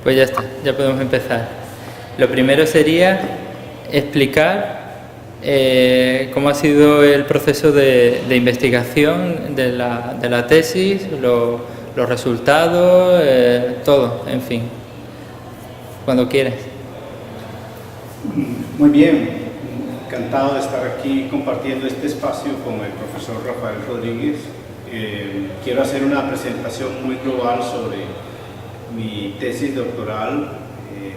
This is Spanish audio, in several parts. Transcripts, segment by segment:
Pues ya está, ya podemos empezar. Lo primero sería explicar cómo ha sido el proceso de investigación de la tesis, los resultados, todo, en fin. Cuando quieras. Muy bien, encantado de estar aquí compartiendo este espacio con el profesor Rafael Rodríguez. Quiero hacer una presentación muy global sobre mi tesis doctoral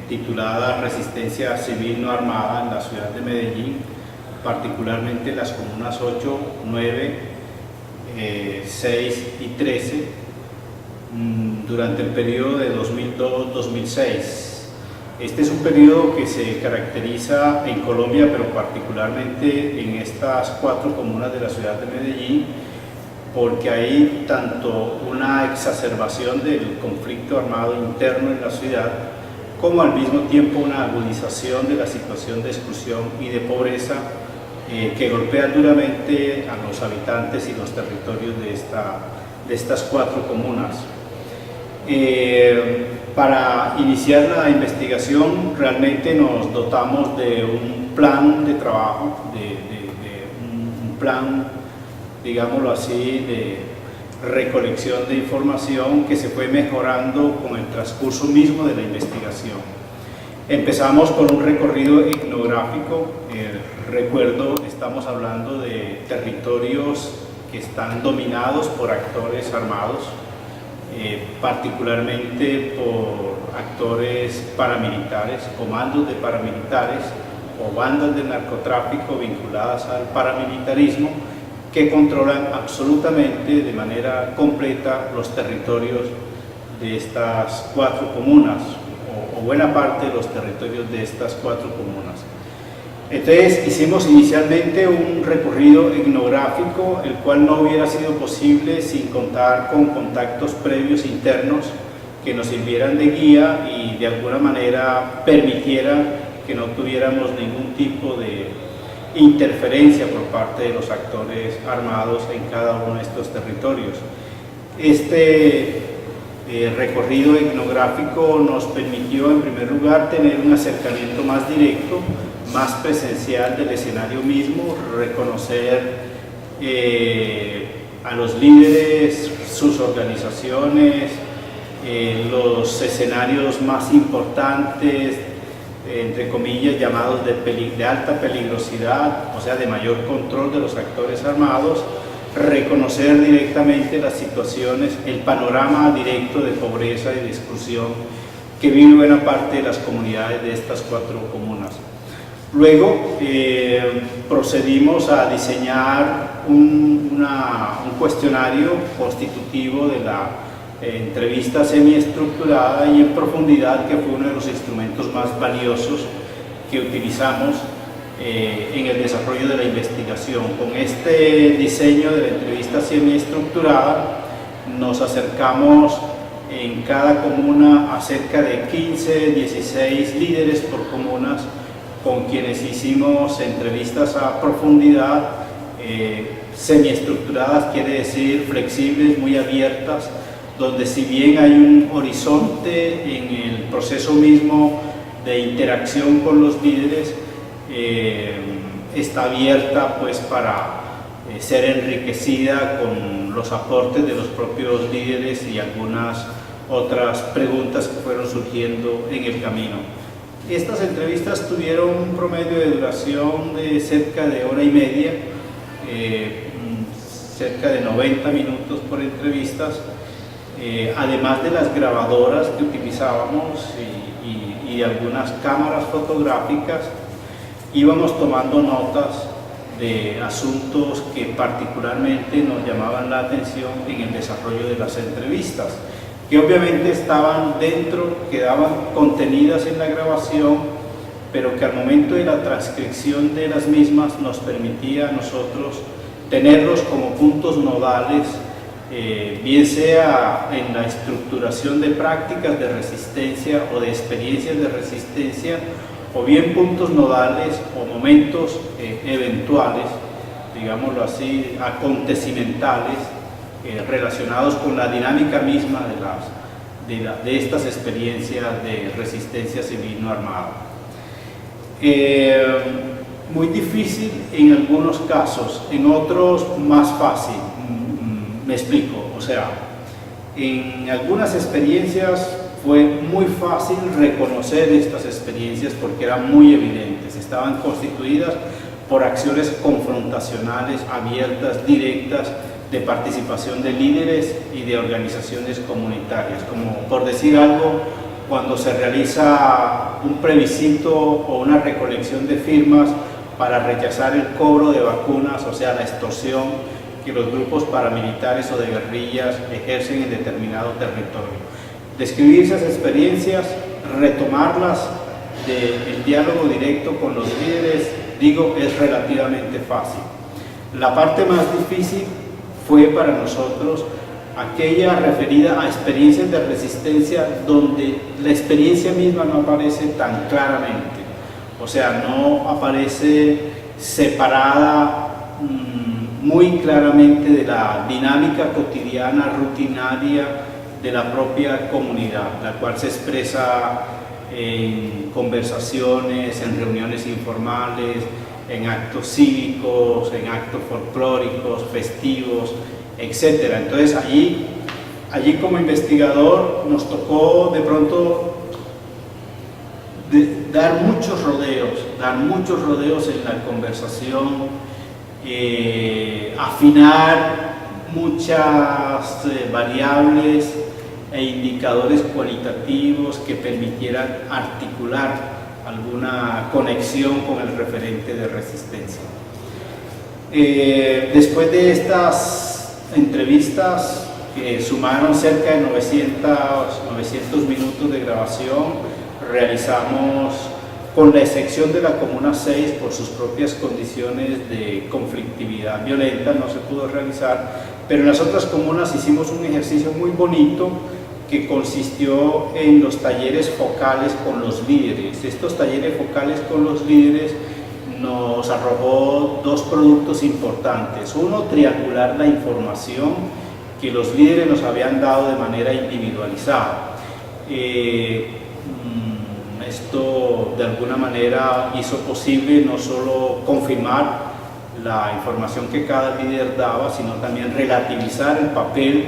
titulada Resistencia Civil No Armada en la ciudad de Medellín, particularmente las comunas 8, 9, 6 y 13, durante el periodo de 2002-2006. Este es un periodo que se caracteriza en Colombia, pero particularmente en estas 4 comunas de la ciudad de Medellín, porque hay tanto una exacerbación del conflicto armado interno en la ciudad, como al mismo tiempo una agudización de la situación de exclusión y de pobreza que golpea duramente a los habitantes y los territorios de estas 4 comunas. Para iniciar la investigación realmente nos dotamos de un plan de trabajo, un plan, digámoslo así, de recolección de información que se fue mejorando con el transcurso mismo de la investigación. Empezamos con un recorrido etnográfico. Recuerdo, estamos hablando de territorios que están dominados por actores armados, particularmente por actores paramilitares, comandos de paramilitares o bandas de narcotráfico vinculadas al paramilitarismo, que controlan absolutamente de manera completa los territorios de estas 4 comunas, o buena parte de los territorios de estas 4 comunas. Entonces hicimos inicialmente un recorrido etnográfico, el cual no hubiera sido posible sin contar con contactos previos internos que nos sirvieran de guía y de alguna manera permitieran que no tuviéramos ningún tipo de interferencia por parte de los actores armados en cada uno de estos territorios. Este recorrido etnográfico nos permitió en primer lugar tener un acercamiento más directo, más presencial del escenario mismo, reconocer a los líderes, sus organizaciones, los escenarios más importantes, entre comillas, llamados de alta peligrosidad, o sea, de mayor control de los actores armados, reconocer directamente las situaciones, el panorama directo de pobreza y de exclusión que vive buena parte de las comunidades de estas 4 comunas. Luego procedimos a diseñar un cuestionario constitutivo de la entrevista semiestructurada y en profundidad, que fue uno de los instrumentos más valiosos que utilizamos en el desarrollo de la investigación. Con este diseño de la entrevista semiestructurada nos acercamos en cada comuna a cerca de 15, 16 líderes por comunas, con quienes hicimos entrevistas a profundidad, semiestructuradas, quiere decir flexibles, muy abiertas, donde si bien hay un horizonte en el proceso mismo de interacción con los líderes, está abierta pues para ser enriquecida con los aportes de los propios líderes y algunas otras preguntas que fueron surgiendo en el camino. Estas entrevistas tuvieron un promedio de duración de cerca de 1 hora y media, cerca de 90 minutos por entrevistas. Además de las grabadoras que utilizábamos y algunas cámaras fotográficas, íbamos tomando notas de asuntos que particularmente nos llamaban la atención en el desarrollo de las entrevistas, que obviamente estaban dentro, quedaban contenidas en la grabación, pero que al momento de la transcripción de las mismas nos permitía a nosotros tenerlos como puntos nodales, bien sea en la estructuración de prácticas de resistencia o de experiencias de resistencia, o bien puntos nodales o momentos eventuales, digámoslo así, acontecimentales, relacionados con la dinámica misma de estas experiencias de resistencia civil no armada. Muy difícil en algunos casos, en otros más fácil. Me explico, o sea, en algunas experiencias fue muy fácil reconocer estas experiencias porque eran muy evidentes, estaban constituidas por acciones confrontacionales, abiertas, directas, de participación de líderes y de organizaciones comunitarias, como por decir algo, cuando se realiza un plebiscito o una recolección de firmas para rechazar el cobro de vacunas, o sea, la extorsión que los grupos paramilitares o de guerrillas ejercen en determinado territorio. Describir esas experiencias, retomarlas del diálogo directo con los líderes, digo, es relativamente fácil. La parte más difícil fue para nosotros aquella referida a experiencias de resistencia donde la experiencia misma no aparece tan claramente, o sea, no aparece separada muy claramente de la dinámica cotidiana, rutinaria de la propia comunidad, la cual se expresa en conversaciones, en reuniones informales, en actos cívicos, en actos folclóricos, festivos, etc. Entonces allí como investigador nos tocó de pronto dar muchos rodeos en la conversación, afinar muchas variables e indicadores cualitativos que permitieran articular alguna conexión con el referente de resistencia. Después de estas entrevistas, que sumaron cerca de 900 minutos de grabación, realizamos, con la excepción de la Comuna 6, por sus propias condiciones de conflictividad violenta, no se pudo realizar, pero en las otras comunas hicimos un ejercicio muy bonito que consistió en los talleres focales con los líderes. Estos talleres focales con los líderes nos arrojó dos productos importantes. Uno, triangular la información que los líderes nos habían dado de manera individualizada. Esto de alguna manera hizo posible no solo confirmar la información que cada líder daba, sino también relativizar el papel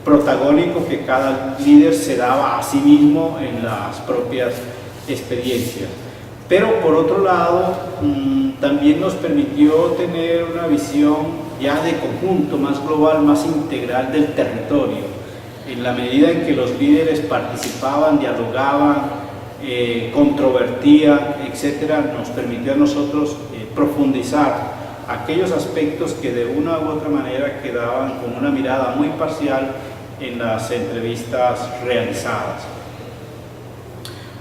protagónico que cada líder se daba a sí mismo en las propias experiencias. Pero por otro lado, también nos permitió tener una visión ya de conjunto, más global, más integral del territorio. En la medida en que los líderes participaban, dialogaban, controvertían, etcétera, nos permitió a nosotros profundizar aquellos aspectos que de una u otra manera quedaban con una mirada muy parcial en las entrevistas realizadas.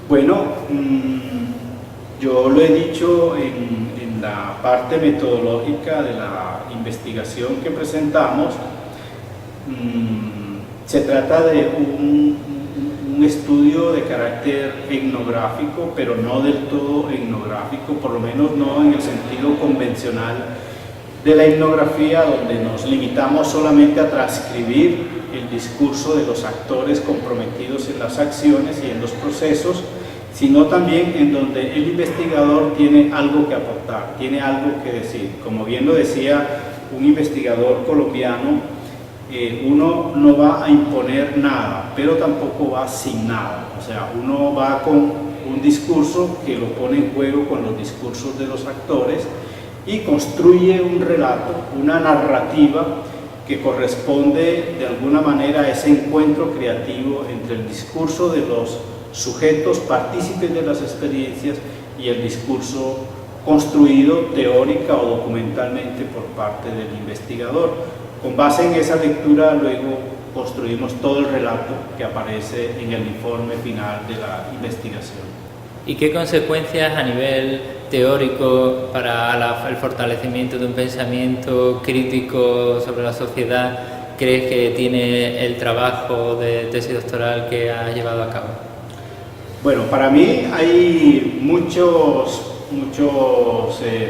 Bueno, yo lo he dicho en la parte metodológica de la investigación que presentamos. Se trata de un estudio de carácter etnográfico, pero no del todo etnográfico, por lo menos no en el sentido convencional de la etnografía, donde nos limitamos solamente a transcribir el discurso de los actores comprometidos en las acciones y en los procesos, sino también en donde el investigador tiene algo que aportar, tiene algo que decir. Como bien lo decía un investigador colombiano, uno no va a imponer nada, pero tampoco va sin nada. O sea, uno va con un discurso que lo pone en juego con los discursos de los actores y construye un relato, una narrativa que corresponde de alguna manera a ese encuentro creativo entre el discurso de los sujetos partícipes de las experiencias y el discurso construido teórica o documentalmente por parte del investigador. Con base en esa lectura, luego construimos todo el relato que aparece en el informe final de la investigación. ¿Y qué consecuencias a nivel teórico para el fortalecimiento de un pensamiento crítico sobre la sociedad crees que tiene el trabajo de tesis doctoral que has llevado a cabo? Bueno, para mí hay muchos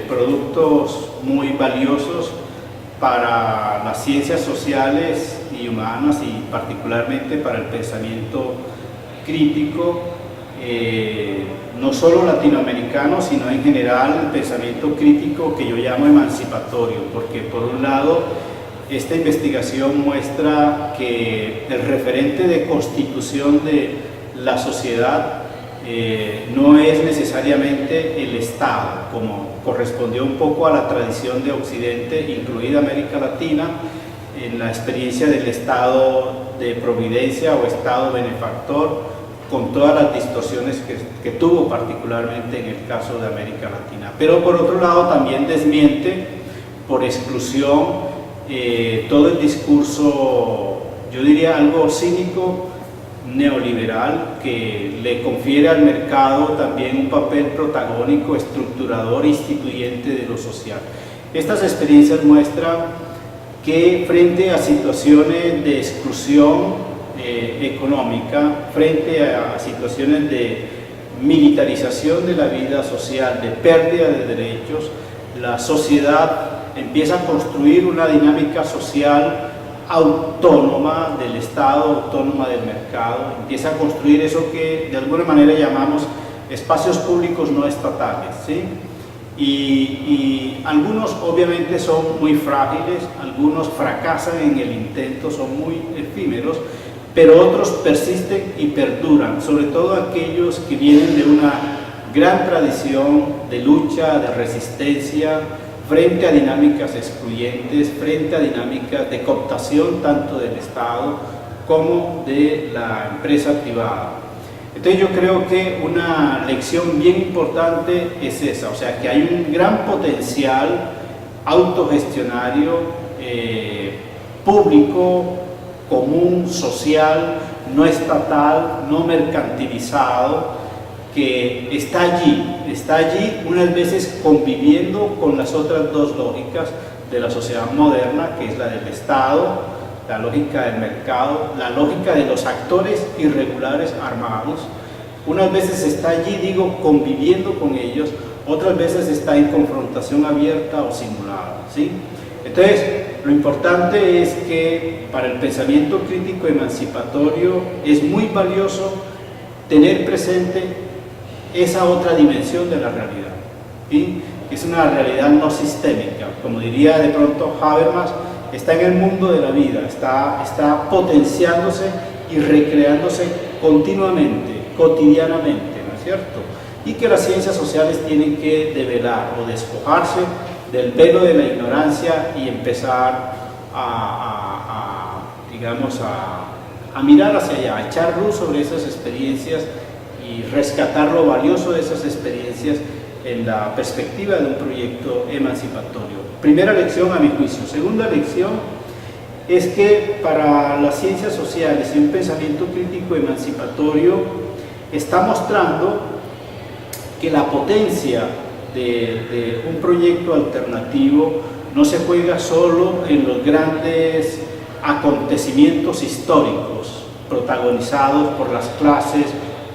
productos muy valiosos para las ciencias sociales y humanas, y particularmente para el pensamiento crítico, no solo latinoamericano, sino en general el pensamiento crítico que yo llamo emancipatorio, porque por un lado esta investigación muestra que el referente de constitución de la sociedad no es necesariamente el Estado, como correspondió un poco a la tradición de Occidente, incluida América Latina, en la experiencia del Estado de providencia o Estado benefactor, con todas las distorsiones que tuvo particularmente en el caso de América Latina. Pero por otro lado también desmiente por exclusión todo el discurso, yo diría algo cínico, neoliberal, que le confiere al mercado también un papel protagónico, estructurador, instituyente de lo social. Estas experiencias muestran que frente a situaciones de exclusión económica, frente a situaciones de militarización de la vida social, de pérdida de derechos, la sociedad empieza a construir una dinámica social autónoma del Estado, autónoma del mercado, empieza a construir eso que de alguna manera llamamos espacios públicos no estatales, ¿sí? Y algunos obviamente son muy frágiles, algunos fracasan en el intento, son muy efímeros, pero otros persisten y perduran, sobre todo aquellos que vienen de una gran tradición de lucha, de resistencia, frente a dinámicas excluyentes, frente a dinámicas de cooptación tanto del Estado como de la empresa privada. Entonces yo creo que una lección bien importante es esa, o sea que hay un gran potencial autogestionario, público, común, social, no estatal, no mercantilizado, que está allí unas veces conviviendo con las otras dos lógicas de la sociedad moderna, que es la del Estado, la lógica del mercado, la lógica de los actores irregulares armados. Unas veces está allí, digo, conviviendo con ellos, otras veces está en confrontación abierta o simulada, ¿sí? Entonces, lo importante es que para el pensamiento crítico emancipatorio es muy valioso tener presente esa otra dimensión de la realidad, ¿sí? Es una realidad no sistémica, como diría de pronto Habermas, está en el mundo de la vida, está potenciándose y recreándose continuamente, cotidianamente, ¿no es cierto? Y que las ciencias sociales tienen que develar o despojarse del velo de la ignorancia y empezar digamos, a mirar hacia allá, a echar luz sobre esas experiencias y rescatar lo valioso de esas experiencias en la perspectiva de un proyecto emancipatorio. Primera lección a mi juicio. Segunda lección es que para las ciencias sociales y un pensamiento crítico emancipatorio está mostrando que la potencia de un proyecto alternativo no se juega solo en los grandes acontecimientos históricos protagonizados por las clases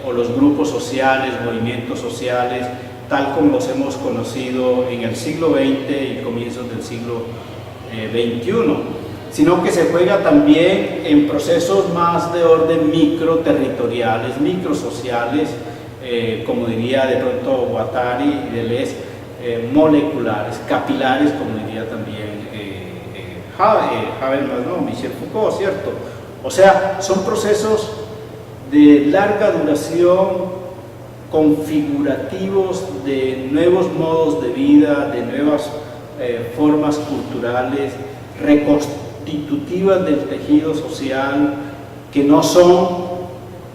o los grupos sociales, movimientos sociales, tal como los hemos conocido en el siglo XX y comienzos del siglo XXI, sino que se juega también en procesos más de orden microterritoriales, microsociales, como diría de pronto Guattari y Deleuze, moleculares, capilares, como diría también Habermas, ¿no? Michel Foucault, ¿cierto? O sea, son procesos de larga duración, configurativos de nuevos modos de vida, de nuevas formas culturales, reconstitutivas del tejido social, que no son,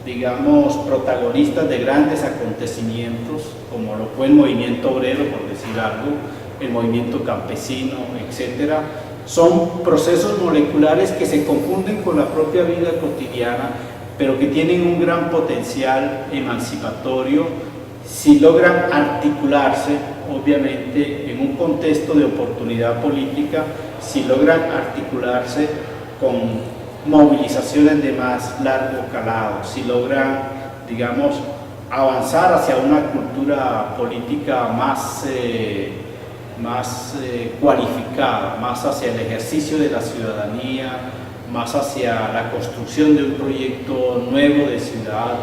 digamos, protagonistas de grandes acontecimientos, como lo fue el movimiento obrero, por decir algo, el movimiento campesino, etc. Son procesos moleculares que se confunden con la propia vida cotidiana, pero que tienen un gran potencial emancipatorio si logran articularse, obviamente, en un contexto de oportunidad política, si logran articularse con movilizaciones de más largo calado, si logran, digamos, avanzar hacia una cultura política más cualificada, más hacia el ejercicio de la ciudadanía, más hacia la construcción de un proyecto nuevo de ciudad,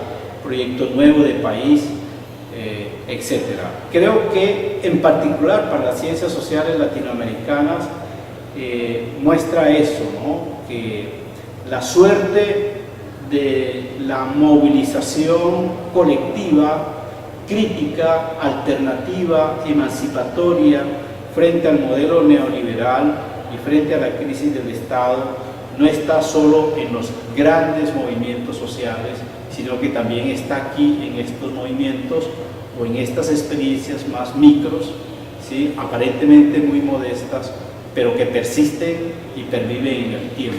proyecto nuevo de país, etc. Creo que en particular para las ciencias sociales latinoamericanas muestra eso, ¿no? Que la suerte de la movilización colectiva, crítica, alternativa, emancipatoria frente al modelo neoliberal y frente a la crisis del Estado no está solo en los grandes movimientos sociales, sino que también está aquí en estos movimientos o en estas experiencias más micros, ¿sí? Aparentemente muy modestas, pero que persisten y perviven en el tiempo.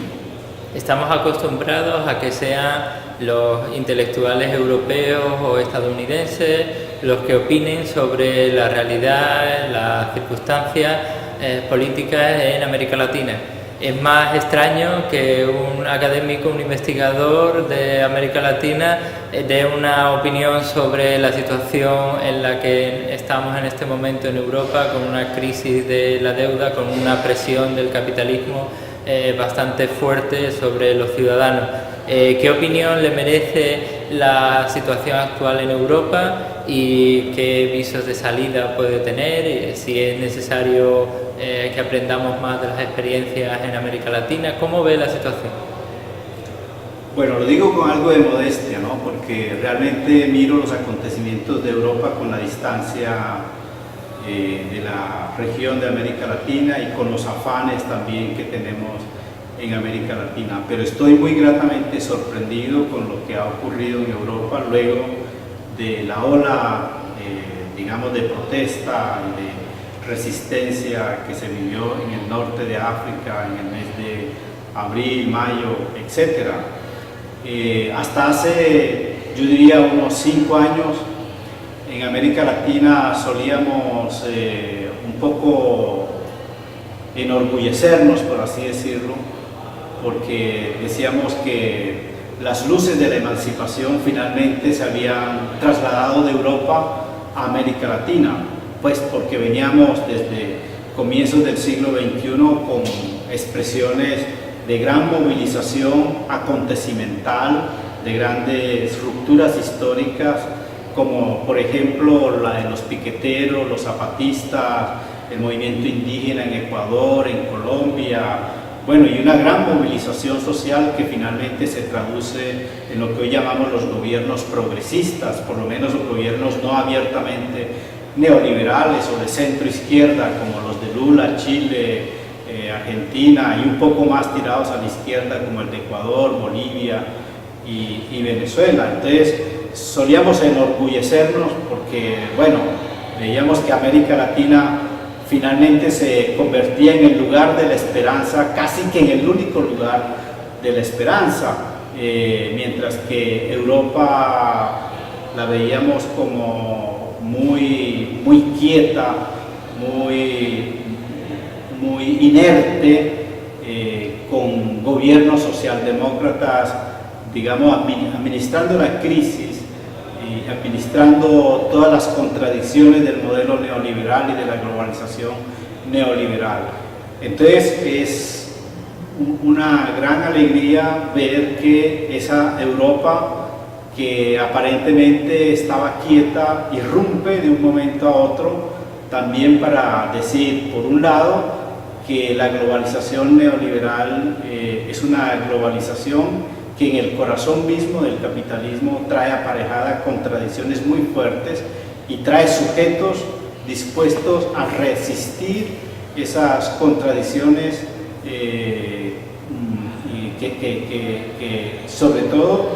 Estamos acostumbrados a que sean los intelectuales europeos o estadounidenses los que opinen sobre la realidad, las circunstancias políticas en América Latina. Es más extraño que un académico, un investigador de América Latina dé una opinión sobre la situación en la que estamos en este momento en Europa, con una crisis de la deuda, con una presión del capitalismo bastante fuerte sobre los ciudadanos. ¿Qué opinión le merece la situación actual en Europa y qué visos de salida puede tener? Si es necesario que aprendamos más de las experiencias en América Latina. ¿Cómo ve la situación? Bueno, lo digo con algo de modestia, ¿no? Porque realmente miro los acontecimientos de Europa con la distancia de la región de América Latina y con los afanes también que tenemos en América Latina, pero estoy muy gratamente sorprendido con lo que ha ocurrido en Europa luego de la ola, digamos, de protesta y de resistencia que se vivió en el norte de África en el mes de abril, mayo, etc. Hasta hace, yo diría, unos 5 años, en América Latina solíamos un poco enorgullecernos, por así decirlo, porque decíamos que las luces de la emancipación finalmente se habían trasladado de Europa a América Latina, pues porque veníamos desde comienzos del siglo XXI con expresiones de gran movilización acontecimental, de grandes rupturas históricas, como por ejemplo la de los piqueteros, los zapatistas, el movimiento indígena en Ecuador, en Colombia, bueno, y una gran movilización social que finalmente se traduce en lo que hoy llamamos los gobiernos progresistas, por lo menos los gobiernos no abiertamente neoliberales o de centro izquierda, como los de Lula, Chile, Argentina, y un poco más tirados a la izquierda, como el de Ecuador, Bolivia y Venezuela. Entonces, solíamos enorgullecernos porque, bueno, veíamos que América Latina finalmente se convertía en el lugar de la esperanza, casi que en el único lugar de la esperanza, mientras que Europa la veíamos como muy quieta, muy inerte, con gobiernos socialdemócratas, digamos, administrando la crisis y administrando todas las contradicciones del modelo neoliberal y de la globalización neoliberal. Entonces es una gran alegría ver que esa Europa que aparentemente estaba quieta irrumpe de un momento a otro, también para decir, por un lado, que la globalización neoliberal es una globalización que en el corazón mismo del capitalismo trae aparejada contradicciones muy fuertes y trae sujetos dispuestos a resistir esas contradicciones que sobre todo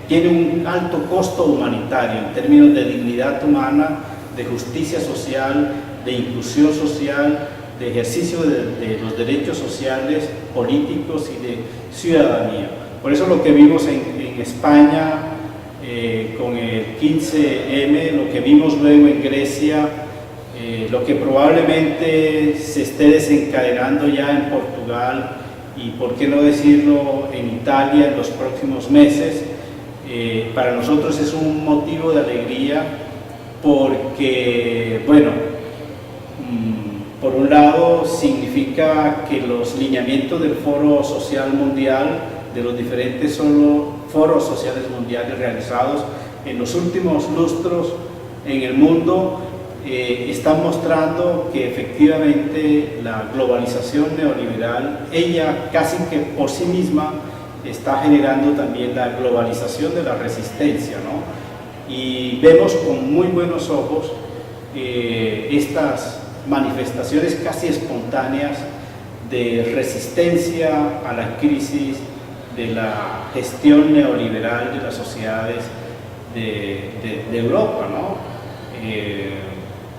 tiene un alto costo humanitario en términos de dignidad humana, de justicia social, de inclusión social, de ejercicio de los derechos sociales, políticos y de ciudadanía. Por eso lo que vimos en España con el 15M, lo que vimos luego en Grecia, lo que probablemente se esté desencadenando ya en Portugal y, por qué no decirlo, en Italia en los próximos meses, para nosotros es un motivo de alegría porque, bueno, Por un lado, significa que los lineamientos del Foro Social Mundial, de los diferentes foros sociales mundiales realizados en los últimos lustros en el mundo, están mostrando que efectivamente la globalización neoliberal, ella casi que por sí misma, está generando también la globalización de la resistencia, ¿no? Y vemos con muy buenos ojos estas manifestaciones casi espontáneas de resistencia a la crisis de la gestión neoliberal de las sociedades de Europa, ¿no?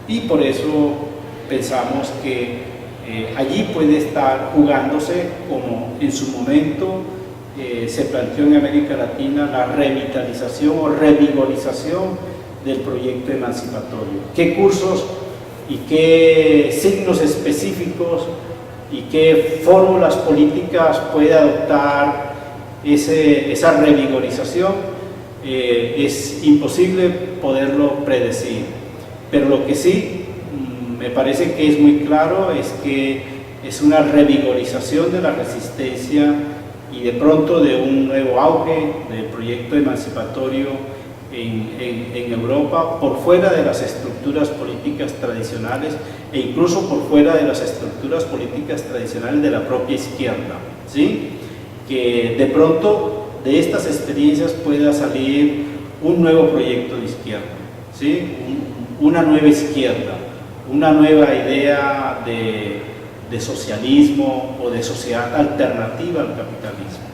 Y por eso pensamos que allí puede estar jugándose, como en su momento se planteó en América Latina, la revitalización o revigorización del proyecto emancipatorio. ¿Qué cursos y qué signos específicos y qué fórmulas políticas puede adoptar esa revigorización? Es imposible poderlo predecir, pero lo que sí me parece que es muy claro es que es una revigorización de la resistencia y de pronto de un nuevo auge del proyecto emancipatorio en Europa, por fuera de las estructuras políticas tradicionales e incluso por fuera de las estructuras políticas tradicionales de la propia izquierda, ¿sí? Que de pronto de estas experiencias pueda salir un nuevo proyecto de izquierda, ¿sí? Una nueva izquierda, una nueva idea de socialismo o de sociedad alternativa al capitalismo.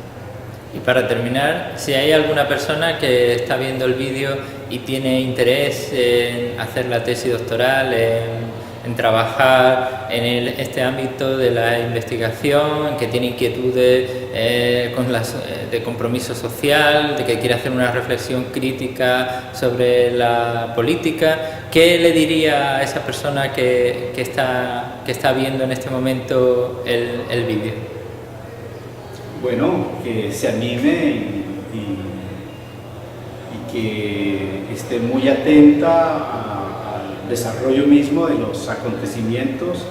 Y para terminar, si hay alguna persona que está viendo el vídeo y tiene interés en hacer la tesis doctoral, en trabajar en este ámbito de la investigación, que tiene inquietudes de compromiso social, de que quiere hacer una reflexión crítica sobre la política, ¿qué le diría a esa persona que está viendo en este momento el vídeo? Bueno, que se anime y que esté muy atenta al desarrollo mismo de los acontecimientos,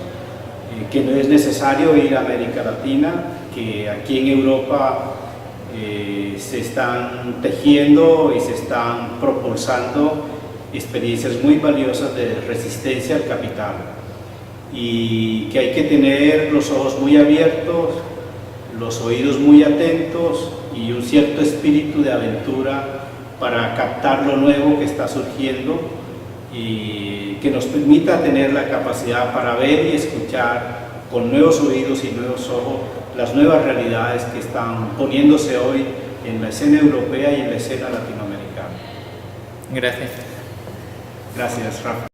que no es necesario ir a América Latina, que aquí en Europa se están tejiendo y se están propulsando experiencias muy valiosas de resistencia al capital, y que hay que tener los ojos muy abiertos, los oídos muy atentos y un cierto espíritu de aventura para captar lo nuevo que está surgiendo y que nos permita tener la capacidad para ver y escuchar con nuevos oídos y nuevos ojos las nuevas realidades que están poniéndose hoy en la escena europea y en la escena latinoamericana. Gracias. Gracias, Rafa.